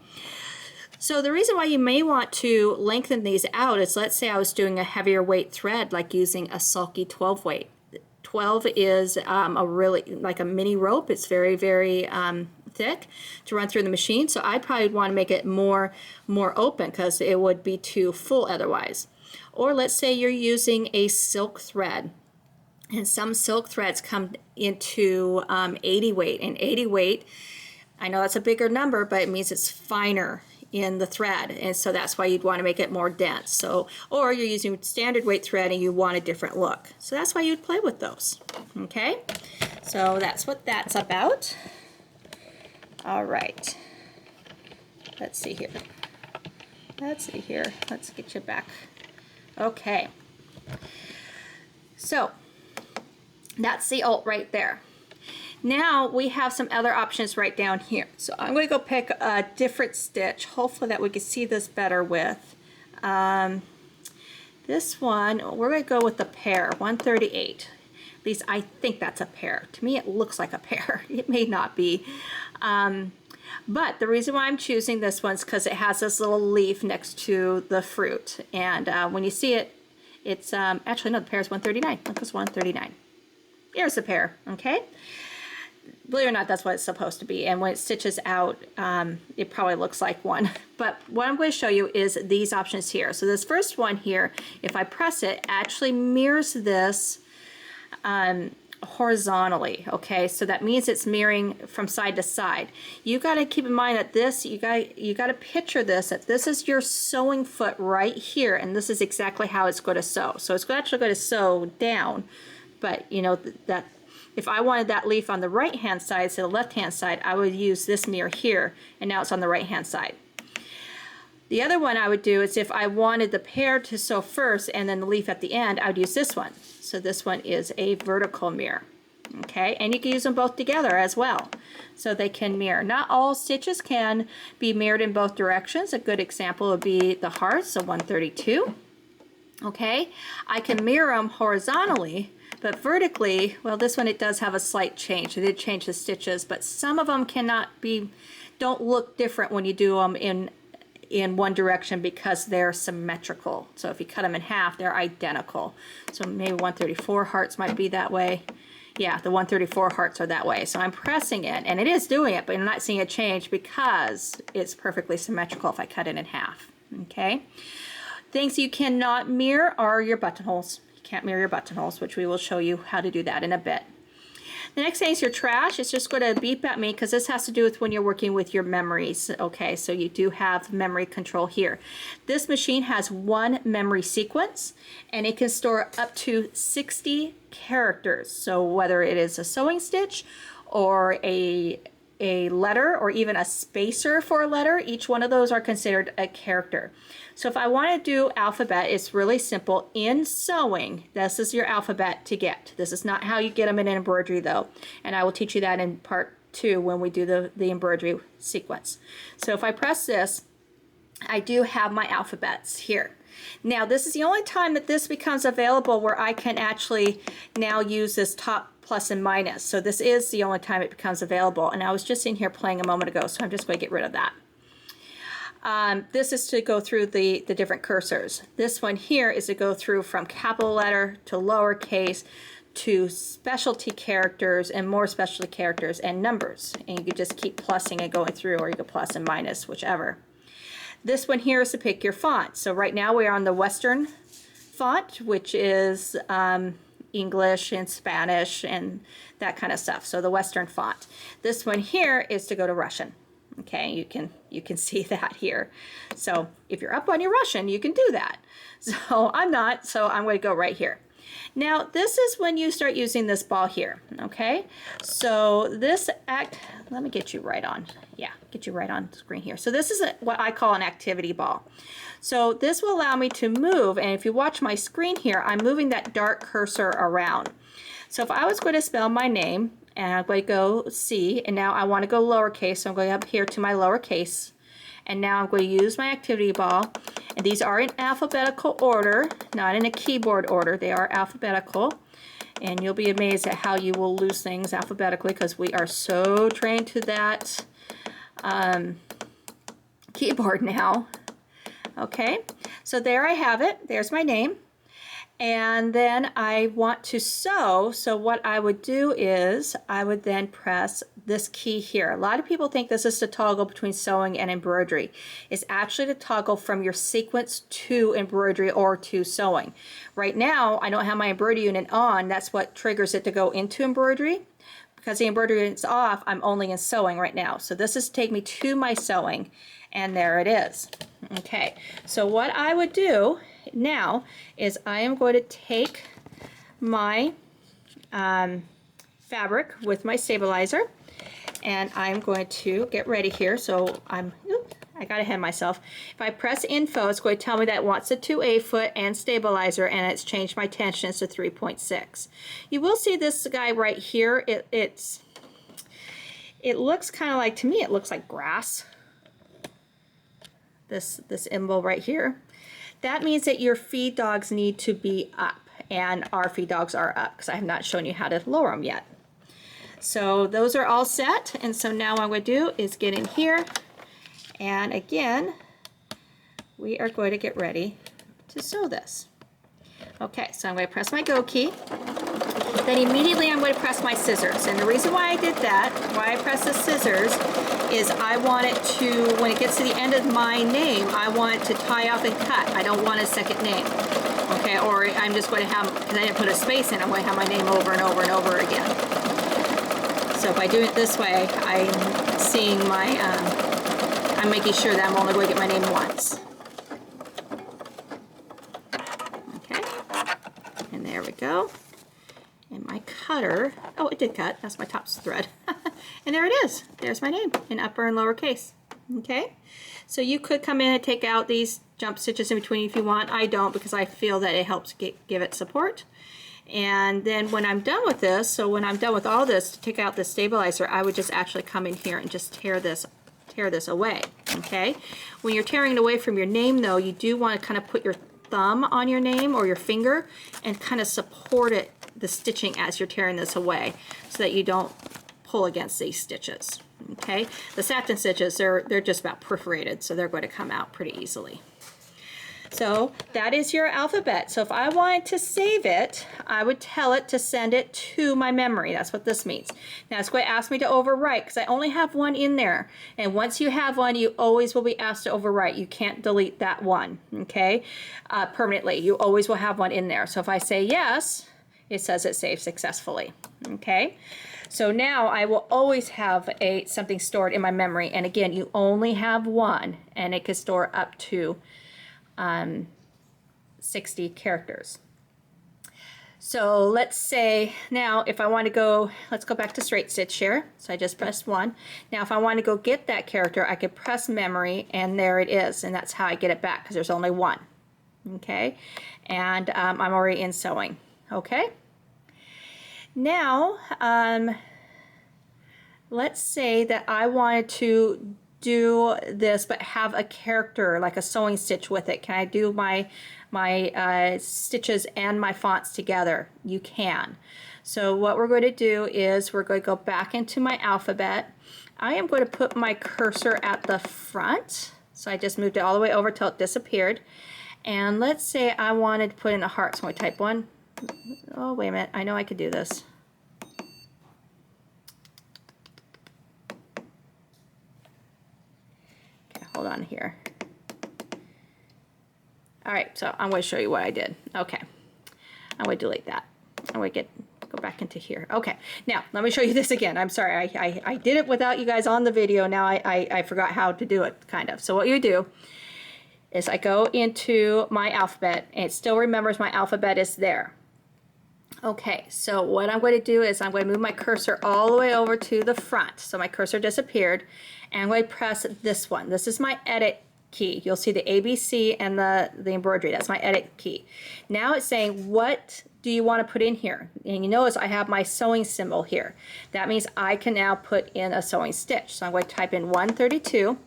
So the reason why you may want to lengthen these out is, let's say I was doing a heavier weight thread, like using a sulky 12 weight. 12 is a really, like a mini rope. It's very, very thick to run through the machine. So I probably would want to make it more open, because it would be too full otherwise. Or let's say you're using a silk thread. And some silk threads come into 80 weight. And 80 weight, I know that's a bigger number, but it means it's finer in the thread, and so that's why you'd want to make it more dense. So, or you're using standard weight thread and you want a different look, so that's why you'd play with those. Okay, so that's what that's about. All right, let's see here, let's get you back. Okay, so that's the alt right there. Now we have some other options right down here. So I'm going to go pick a different stitch, hopefully that we can see this better with. This one, we're going to go with the pear, 138. At least I think that's a pear. To me it looks like a pear. It may not be. But the reason why I'm choosing this one is because it has this little leaf next to the fruit. And when you see it, it's actually, no, the pear is 139. Look, it's 139. Here's the pear, okay? Believe it or not, that's what it's supposed to be. And when it stitches out, it probably looks like one. But what I'm going to show you is these options here. So this first one here, if I press it, actually mirrors this horizontally. Okay, so that means it's mirroring from side to side. You got to keep in mind that this, you got to picture this, that this is your sewing foot right here, and this is exactly how it's going to sew. So it's actually going to sew down, but you know that. If I wanted that leaf on the right hand side instead of the left hand side, I would use this mirror here, and now it's on the right hand side. The other one I would do is, if I wanted the pear to sew first and then the leaf at the end, I would use this one. So this one is a vertical mirror. Okay, and you can use them both together as well, so they can mirror. Not all stitches can be mirrored in both directions. A good example would be the hearts, so 132. Okay, I can mirror them horizontally, but vertically, well, this one, it does have a slight change. It did change the stitches, but some of them don't look different when you do them in one direction because they're symmetrical. So if you cut them in half, they're identical. So maybe 134 hearts might be that way. Yeah, the 134 hearts are that way. So I'm pressing it, and it is doing it, but I'm not seeing a change because it's perfectly symmetrical if I cut it in half. Okay. Things you cannot mirror are your buttonholes. You can't mirror your buttonholes, which we will show you how to do that in a bit. The next thing is your trash. It's just going to beep at me because this has to do with when you're working with your memories. Okay, so you do have memory control here. This machine has one memory sequence, and it can store up to 60 characters. So whether it is a sewing stitch or a letter or even a spacer for a letter, each one of those are considered a character. So if I want to do alphabet, it's really simple. In sewing, this is your alphabet to get. This is not how you get them in embroidery though. And I will teach you that in part 2 when we do the embroidery sequence. So if I press this, I do have my alphabets here. Now this is the only time that this becomes available where I can actually now use this top, plus, and minus. So this is the only time it becomes available. And I was just in here playing a moment ago, so I'm just going to get rid of that. This is to go through the different cursors. This one here is to go through from capital letter to lowercase to specialty characters and more specialty characters and numbers. And you can just keep plussing and going through, or you can plus and minus, whichever. This one here is to pick your font. So right now we are on the Western font, which is English and Spanish and that kind of stuff. So the Western font. This one here is to go to Russian. Okay, you can see that here. So if you're up on your Russian, you can do that. So I'm not, so I'm going to go right here. Now this is when you start using this ball here. Okay, so let me get you right on. Yeah, get you right on the screen here. So this is what I call an activity ball. So this will allow me to move, and if you watch my screen here, I'm moving that dark cursor around. So if I was going to spell my name, and I'm going to go C, and now I want to go lowercase, so I'm going up here to my lowercase, and now I'm going to use my activity ball, and these are in alphabetical order, not in a keyboard order. They are alphabetical, and you'll be amazed at how you will lose things alphabetically because we are so trained to that keyboard now. Okay, so there I have it. There's my name. And then I want to sew, so what I would do is I would then press this key here. A lot of people think this is to toggle between sewing and embroidery. It's actually to toggle from your sequence to embroidery or to sewing. Right now, I don't have my embroidery unit on. That's what triggers it to go into embroidery. Because the embroidery unit's off, I'm only in sewing right now. So this is to take me to my sewing, and there it is. Okay, so what I would do now is I am going to take my fabric with my stabilizer, and I'm going to get ready here. So I got ahead of myself. If I press info, it's going to tell me that it wants a 2A foot and stabilizer, and it's changed my tensions to 3.6. You will see this guy right here. It looks kind of like, to me, it looks like grass. This symbol right here. That means that your feed dogs need to be up, and our feed dogs are up because I have not shown you how to lower them yet. So those are all set, and so now what I'm going to do is get in here, and again, we are going to get ready to sew this. Okay, so I'm going to press my go key. Then immediately I'm going to press my scissors. And the reason why I did that, why I press the scissors, is I want it to, when it gets to the end of my name, I want it to tie off and cut. I don't want a second name. Okay, or I'm just going to have, because I didn't put a space in, I'm going to have my name over and over and over again. So by doing it this way, I'm seeing my, I'm making sure that I'm only going to get my name once. Okay, and there we go. And my cutter, oh, it did cut, that's my top thread. And there it is, there's my name in upper and lower case. Okay, so you could come in and take out these jump stitches in between if you want. I don't, because I feel that it helps give it support. And then when I'm done with this, so when I'm done with all this, to take out the stabilizer, I would just actually come in here and just tear this away, okay? When you're tearing it away from your name though, you do want to kind of put your thumb on your name or your finger and kind of support it, the stitching, as you're tearing this away, so that you don't pull against these stitches, okay? The satin stitches, they're just about perforated, so they're going to come out pretty easily. So that is your alphabet. So if I wanted to save it, I would tell it to send it to my memory. That's what this means. Now it's going to ask me to overwrite because I only have one in there. And once you have one, you always will be asked to overwrite. You can't delete that one, okay, permanently. You always will have one in there. So if I say yes, it says it saved successfully, okay? So now I will always have something stored in my memory. And again, you only have one, and it can store up to 60 characters. So let's say now if I want to go, let's go back to straight stitch here. So I just pressed 1. Now if I want to go get that character, I could press memory and there it is, and that's how I get it back because there's only one. Okay, and I'm already in sewing. Okay, now let's say that I wanted to do this but have a character like a sewing stitch with it. Can I do my stitches and my fonts together? You can. So what we're going to do is we're going to go back into my alphabet. I am going to put my cursor at the front, so I just moved it all the way over till it disappeared. And let's say I wanted to put in a heart, so I'm going to type 1. Oh, wait a minute, I know I could do this. Hold on here. All right, so I'm going to show you what I did. Okay, I'm going to delete that. I'm going to go back into here. Okay, now let me show you this again. I'm sorry, I did it without you guys on the video. Now I forgot how to do it, kind of. So what you do is I go into my alphabet, and it still remembers my alphabet is there. Okay, so what I'm going to do is I'm going to move my cursor all the way over to the front. So my cursor disappeared, and I'm going to press this one. This is my edit key. You'll see the ABC and the embroidery. That's my edit key. Now it's saying, what do you want to put in here? And you notice I have my sewing symbol here. That means I can now put in a sewing stitch. So I'm going to type in 132,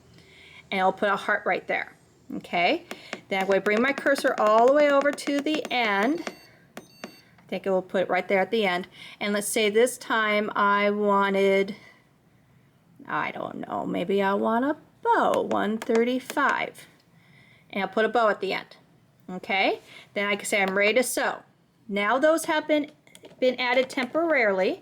and I'll put a heart right there. Okay, then I'm going to bring my cursor all the way over to the end. I think it will put it right there at the end. And let's say this time I wanted, I don't know, maybe I want a bow, 135. And I'll put a bow at the end. Okay, then I can say I'm ready to sew. Now those have been added temporarily.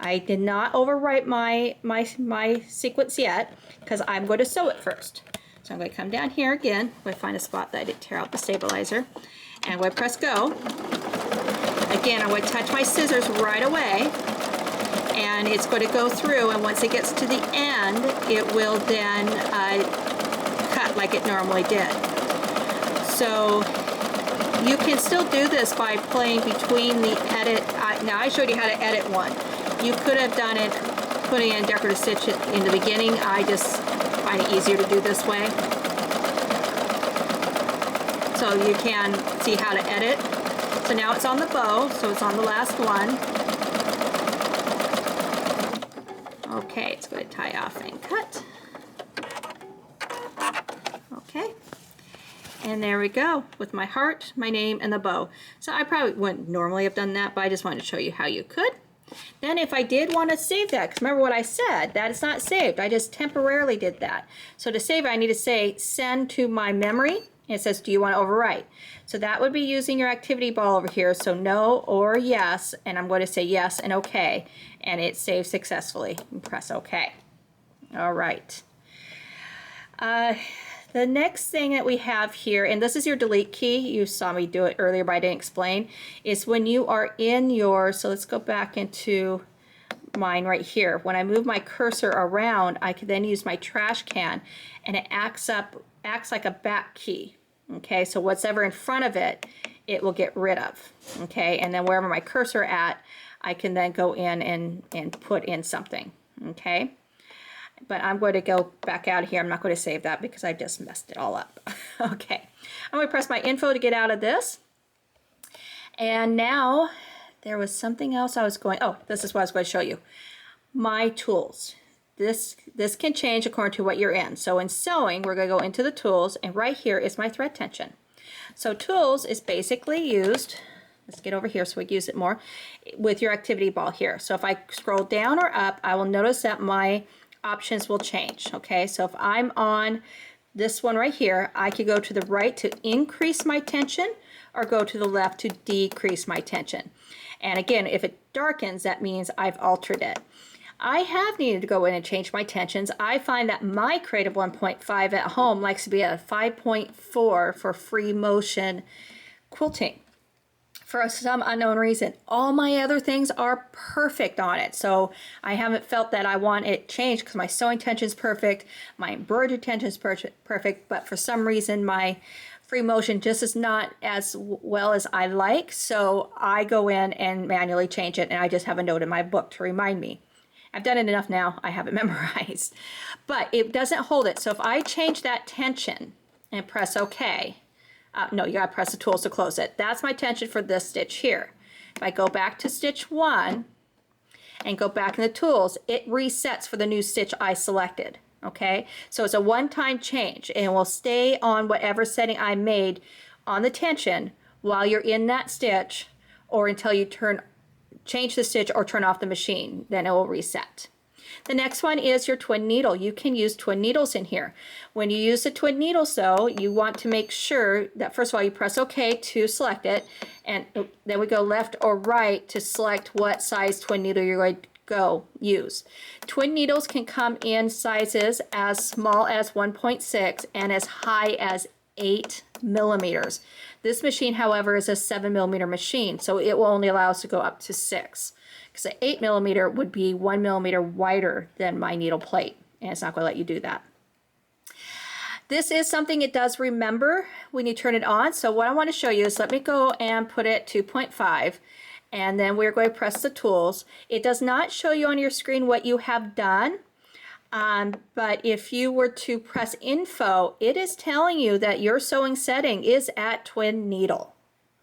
I did not overwrite my sequence yet because I'm going to sew it first. So I'm going to come down here again. I'm going to find a spot that I didn't tear out the stabilizer. And I'm going to press go. Again, I'm going to touch my scissors right away, and it's going to go through, and once it gets to the end, it will then cut like it normally did. So you can still do this by playing between the edit. Now I showed you how to edit one. You could have done it putting in decorative stitch in the beginning. I just find it easier to do this way. So you can see how to edit. So now it's on the bow, so it's on the last one. Okay, it's going to tie off and cut. Okay, and there we go with my heart, my name, and the bow. So I probably wouldn't normally have done that, but I just wanted to show you how you could. Then if I did want to save that, because remember what I said, that is not saved. I just temporarily did that. So to save it, I need to say send to my memory. It says, do you want to overwrite? So that would be using your activity ball over here. So no or yes, and I'm going to say yes and okay, and it saves successfully. And press OK. All right. The next thing that we have here, and this is your delete key. You saw me do it earlier, but I didn't explain, is when you are in your, so let's go back into mine right here. When I move my cursor around, I can then use my trash can, and it acts like a back key. Okay, so whatever in front of it, it will get rid of. Okay, and then wherever my cursor at, I can then go in and put in something. Okay, but I'm going to go back out of here. I'm not going to save that because I just messed it all up. Okay, I'm going to press my info to get out of this. And now there was something else I was going, oh, this is what I was going to show you. My tools. This can change according to what you're in. So in sewing, we're going to go into the tools, and right here is my thread tension. So tools is basically used, let's get over here so we can use it more, with your activity ball here. So if I scroll down or up, I will notice that my options will change. Okay, so if I'm on this one right here, I could go to the right to increase my tension or go to the left to decrease my tension. And again, if it darkens, that means I've altered it. I have needed to go in and change my tensions. I find that my Creative 1.5 at home likes to be a 5.4 for free motion quilting. For some unknown reason, all my other things are perfect on it. So I haven't felt that I want it changed because my sewing tension is perfect, my embroidery tension is perfect, but for some reason my free motion just is not as well as I like. So I go in and manually change it, and I just have a note in my book to remind me. I've done it enough now, I have it memorized. But it doesn't hold it. So if I change that tension and press OK, no, you gotta press the tools to close it. That's my tension for this stitch here. If I go back to stitch 1 and go back in the tools, it resets for the new stitch I selected. Okay, so it's a one-time change, and it will stay on whatever setting I made on the tension while you're in that stitch, or until you change the stitch or turn off the machine, then it will reset. The next one is your twin needle. You can use twin needles in here. When you use the twin needles though, you want to make sure that first of all you press OK to select it, and then we go left or right to select what size twin needle you're going to use. Twin needles can come in sizes as small as 1.6 and as high as 8 millimeters. This machine, however, is a 7 millimeter machine, so it will only allow us to go up to 6. Because an 8 millimeter would be 1 millimeter wider than my needle plate, and it's not going to let you do that. This is something it does remember when you turn it on. So what I want to show you is, let me go and put it 2.5, and then we're going to press the tools. It does not show you on your screen what you have done. But if you were to press info, it is telling you that your sewing setting is at twin needle.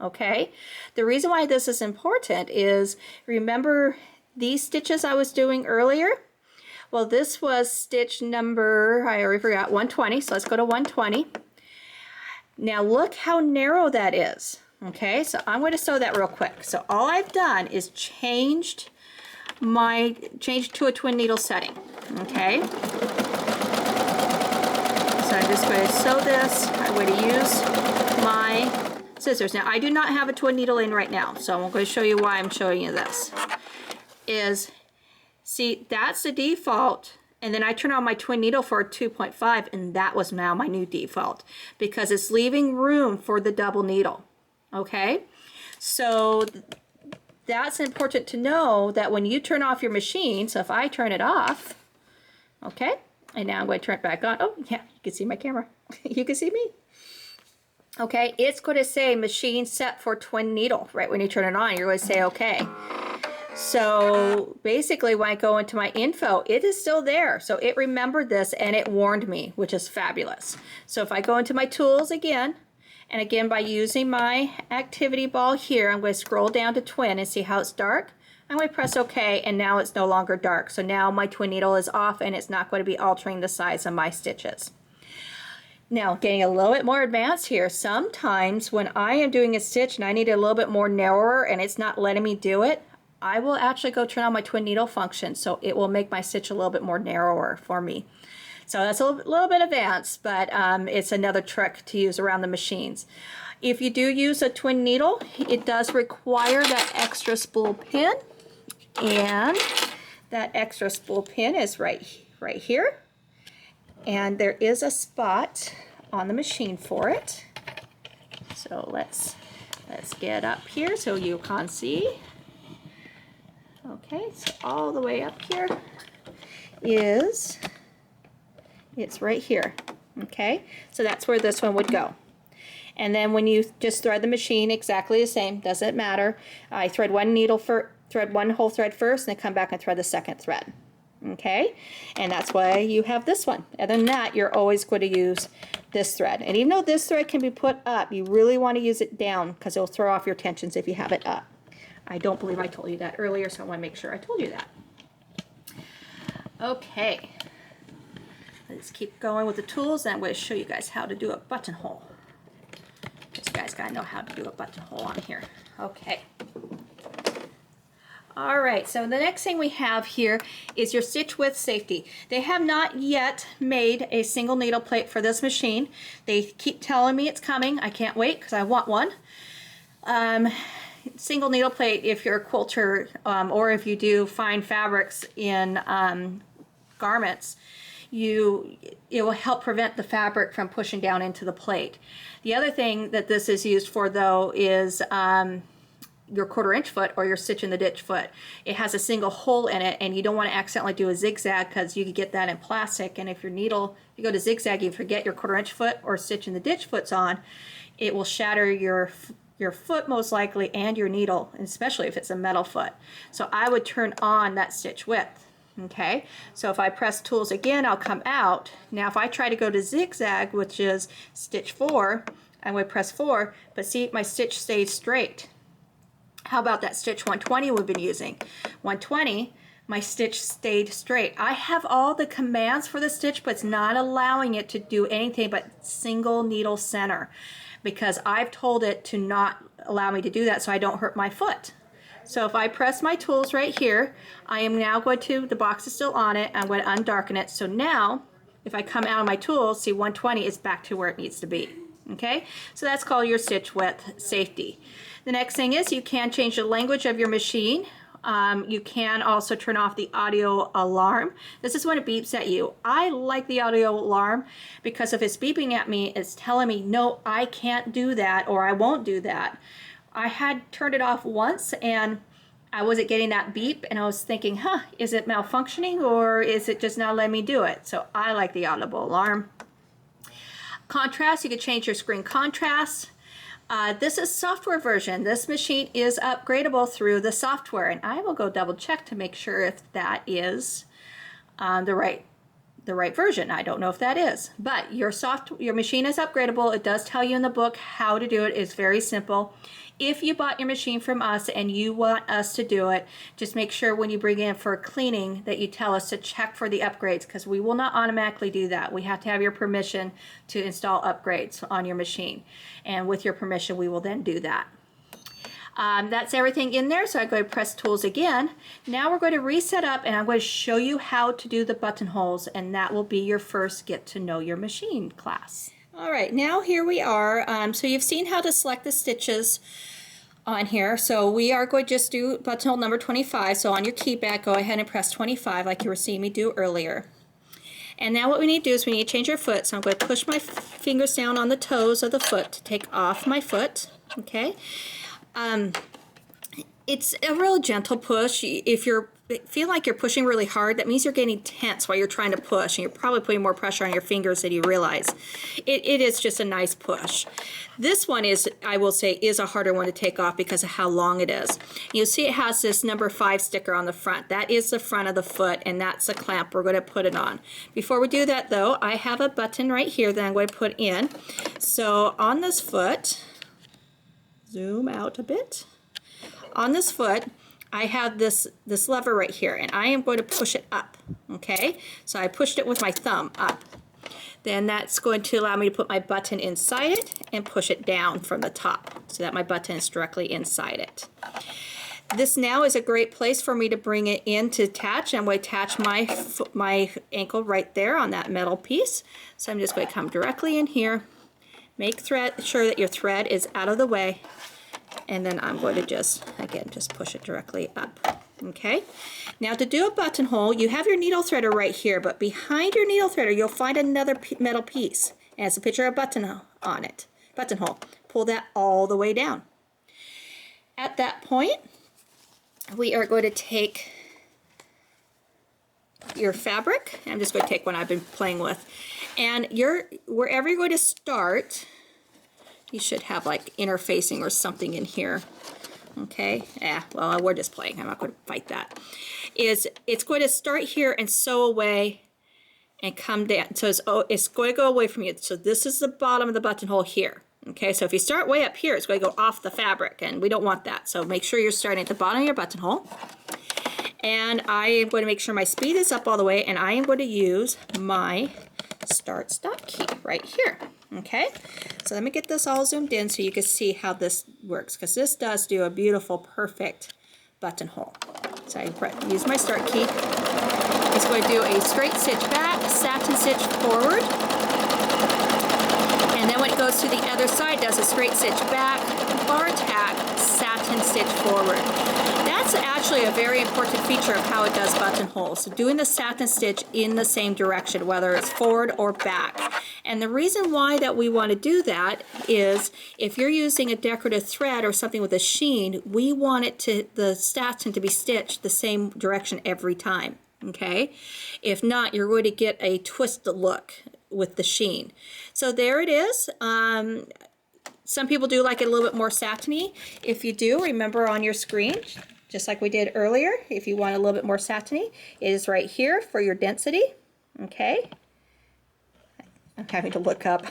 Okay, the reason why this is important is, remember these stitches I was doing earlier? Well, this was stitch number, I already forgot, 120, so let's go to 120. Now look how narrow that is. Okay, so I'm going to sew that real quick. So all I've done is changed to a twin needle setting. Okay, so I'm just going to sew this. I'm going to use my scissors. Now I do not have a twin needle in right now, so I'm going to show you why I'm showing you this. See, that's the default, and then I turn on my twin needle for a 2.5, and that was now my new default because it's leaving room for the double needle. Okay, so that's important to know, that when you turn off your machine, so if I turn it off, okay, and now I'm going to turn it back on. Oh yeah, you can see my camera. You can see me. Okay, it's going to say machine set for twin needle. Right when you turn it on, you're going to say okay. So basically when I go into my info, it is still there. So it remembered this and it warned me, which is fabulous. So if I go into my tools again, and again by using my activity ball here, I'm going to scroll down to twin and see how it's dark. I'm going to press OK, and now it's no longer dark. So now my twin needle is off and it's not going to be altering the size of my stitches. Now, getting a little bit more advanced here, sometimes when I am doing a stitch and I need it a little bit more narrower and it's not letting me do it, I will actually go turn on my twin needle function, so it will make my stitch a little bit more narrower for me. So that's a little bit advanced, but it's another trick to use around the machines. If you do use a twin needle, it does require that extra spool pin, and that extra spool pin is right here. And there is a spot on the machine for it. So let's get up here so you can see. Okay, so all the way up here it's right here. Okay, so that's where this one would go. And then when you just thread the machine, exactly the same, doesn't matter. I thread one whole thread first, and then come back and thread the second thread. Okay, and that's why you have this one. Other than that, you're always going to use this thread. And even though this thread can be put up, you really want to use it down because it'll throw off your tensions if you have it up. I don't believe I told you that earlier, so I want to make sure I told you that. Okay, let's keep going with the tools, and I'm going to show you guys how to do a buttonhole. You guys got to know how to do a buttonhole on here. Okay. All right, so the next thing we have here is your stitch width safety. They have not yet made a single needle plate for this machine. They keep telling me it's coming. I can't wait because I want one. Single needle plate, if you're a quilter or if you do fine fabrics in garments, it will help prevent the fabric from pushing down into the plate. The other thing that this is used for, though, is your 1/4 inch foot or your stitch in the ditch foot. It has a single hole in it, and you don't want to accidentally do a zigzag because you could get that in plastic, and if your needle, you go to zigzag, you forget your 1/4 inch foot or stitch in the ditch foot's on, it will shatter your foot most likely and your needle, especially if it's a metal foot. So I would turn on that stitch width. Okay, so if I press tools again, I'll come out. Now if I try to go to zigzag, which is stitch 4, I would press 4, but see, my stitch stays straight. How about that stitch 120 we've been using? 120, my stitch stayed straight. I have all the commands for the stitch, but it's not allowing it to do anything but single needle center, because I've told it to not allow me to do that so I don't hurt my foot. So if I press my tools right here, I am now going to, the box is still on it, I'm going to undarken it. So now, if I come out of my tools, see 120 is back to where it needs to be. Okay, so that's called your stitch width safety. The next thing is you can change the language of your machine. You can also turn off the audio alarm. This is when it beeps at you. I like the audio alarm because if it's beeping at me, it's telling me, no, I can't do that, or I won't do that. I had turned it off once and I wasn't getting that beep, and I was thinking, is it malfunctioning or is it just not letting me do it? So I like the audible alarm. Contrast, you can change your screen contrast. This is software version. This machine is upgradable through the software, and I will go double check to make sure if that is the right version. I don't know if that is, but your machine is upgradable. It does tell you in the book how to do it. It's very simple. If you bought your machine from us and you want us to do it, just make sure when you bring it in for cleaning that you tell us to check for the upgrades, because we will not automatically do that. We have to have your permission to install upgrades on your machine, and with your permission we will then do that. That's everything in there, so I'm going to press tools again. Now we're going to reset up, and I'm going to show you how to do the buttonholes, and that will be your first get to know your machine class. All right, now here we are. So you've seen how to select the stitches on here. So we are going to just do buttonhole number 25. So on your keypad, go ahead and press 25 like you were seeing me do earlier. And now what we need to do is we need to change our foot. So I'm going to push my fingers down on the toes of the foot to take off my foot. Okay. It's a real gentle push. If you feel like you're pushing really hard, that means you're getting tense while you're trying to push, and you're probably putting more pressure on your fingers than you realize. It is just a nice push. This one is, I will say, is a harder one to take off because of how long it is. You'll see it has this number 5 sticker on the front. That is the front of the foot, and that's the clamp we're going to put it on. Before we do that, though, I have a button right here that I'm going to put in. So on this foot, zoom out a bit. On this foot, I have this lever right here, and I am going to push it up, okay? So I pushed it with my thumb up. Then that's going to allow me to put my button inside it and push it down from the top so that my button is directly inside it. This now is a great place for me to bring it in to attach. I'm going to attach my ankle right there on that metal piece. So I'm just going to come directly in here, make sure that your thread is out of the way, and then I'm going to just push it directly up. Okay, now to do a buttonhole, you have your needle threader right here, but behind your needle threader you'll find another metal piece. It has a picture of a button on it. Buttonhole. Pull that all the way down. At that point, we are going to take your fabric. I'm just going to take one I've been playing with, and wherever you're going to start, you should have like interfacing or something in here. Okay, well, we're just playing. I'm not going to fight that. It's going to start here and sew away and come down. So it's going to go away from you. So this is the bottom of the buttonhole here. Okay, so if you start way up here, it's going to go off the fabric, and we don't want that. So make sure you're starting at the bottom of your buttonhole. And I am going to make sure my speed is up all the way, and I am going to use my start stop key right here. Okay, so let me get this all zoomed in so you can see how this works, because this does do a beautiful, perfect buttonhole. So I use my start key. It's going to do a straight stitch back, satin stitch forward, and then when it goes to the other side, does a straight stitch back, bar tack, satin stitch forward. That's actually a very important feature of how it does buttonholes. So doing the satin stitch in the same direction, whether it's forward or back. And the reason why that we want to do that is if you're using a decorative thread or something with a sheen, we want it to, the satin to be stitched the same direction every time. Okay? If not, you're going to get a twisted look with the sheen. So there it is. Some people do like it a little bit more satiny. If you do, remember on your screen, just like we did earlier, if you want a little bit more satiny, it is right here for your density. Okay? I'm having to look up.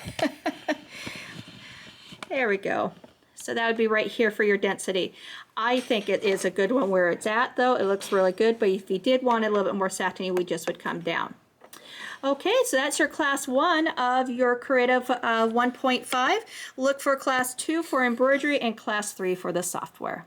There we go. So that would be right here for your density. I think it is a good one where it's at, though. It looks really good, but if you did want it a little bit more satiny, we just would come down. Okay, so that's your class 1 of your Creative 1.5. Look for class 2 for embroidery and class 3 for the software.